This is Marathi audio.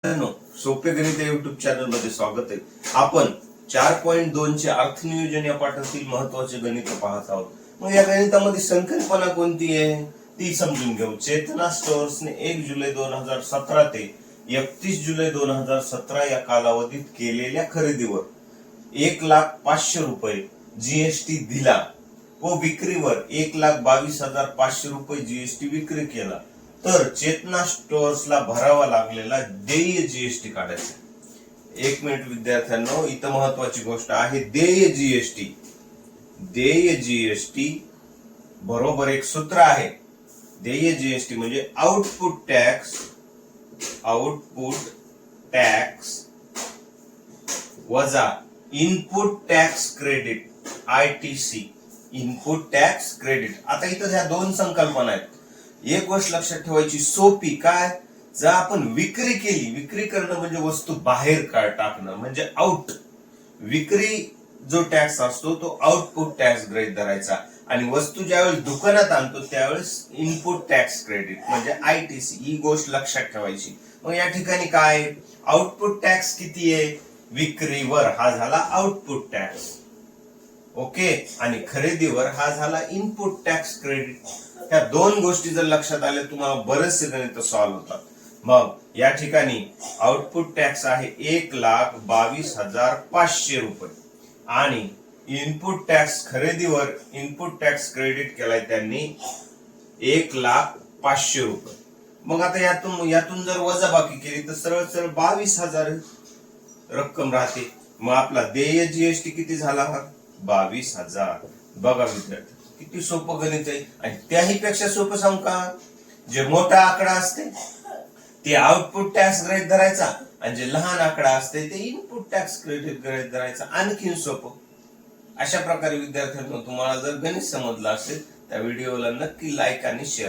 सोपे गणित युट्यूब चॅनल मध्ये स्वागत आहे. आपण 4.2 चे अर्थनियोजन या पाठातील महत्वाचे गणित पाहत आहोत. मग या गणितामध्ये संकल्पना कोणती आहे ती समजून घेऊ. चेतना स्टोअर्सने 1 जुलै 2017 ते 31 जुलै 2017 या कालावधीत केलेल्या खरेदीवर 1,05,000 रुपये जीएसटी दिला व विक्रीवर 1,22,500 रुपये जीएसटी विक्री केला तर चेतना स्टोअर्सला भरावा लागलेला देय जीएसटी काढायचा. 1 मिनिट विद्यार्थ्यांनो, इथं महत्वाची गोष्ट आहे. देय जीएसटी बरोबर एक सूत्र आहे. देय जीएसटी म्हणजे आउटपुट टॅक्स वजा input tax credit ITC. Input tax credit. आता इथं ह्या दोन संकल्पना आहेत. एक गोष्ट लक्षात ठेवायची सोपी, काय, जर आपण विक्री केली, विक्री करणं म्हणजे वस्तू बाहेर टाकणं म्हणजे आउट. विक्री जो टॅक्स असतो तो आउटपुट टॅक्स गृहीत धरायचा आणि वस्तू ज्यावेळेस दुकानात आणतो त्यावेळेस इनपुट टॅक्स क्रेडिट म्हणजे ITC. ही गोष्ट लक्षात ठेवायची. मग या ठिकाणी काय, आउटपुट टॅक्स किती आहे, विक्रीवर हा झाला आउटपुट टॅक्स, ओके, आणि खरेदीवर हा झाला इनपुट टॅक्स क्रेडिट. ह्या दोन गोष्टी जर लक्षात आल्या तुम्हाला बरेचसे गणित सॉल्व्ह होतात. मग या ठिकाणी आउटपुट टॅक्स आहे 1,22,500 रुपये आणि इनपुट टॅक्स खरेदीवर इनपुट टॅक्स क्रेडिट केलाय त्यांनी 1,05,000 रुपये. मग आता यातून जर वजाबाकी केली तर सरळ सरळ 22,000 रक्कम राहते. मग आपला देय जीएसटी किती झाला, 22,000. बघा विद्यार्थी, किती सोपं गणित आहे. आणि त्याही पेक्षा सोपं सांगू का, जे मोठा आकडा असते ते आउटपुट टॅक्स गृहीत धरायचा आणि जे लहान आकडा असते ते इनपुट टॅक्स क्रेडिट गृहीत धरायचा. आणखीन सोपं. अशा प्रकारे विद्यार्थ्यांनो, तुम्हाला जर गणित समजलं असेल त्या व्हिडिओला नक्की लाईक आणि शेअर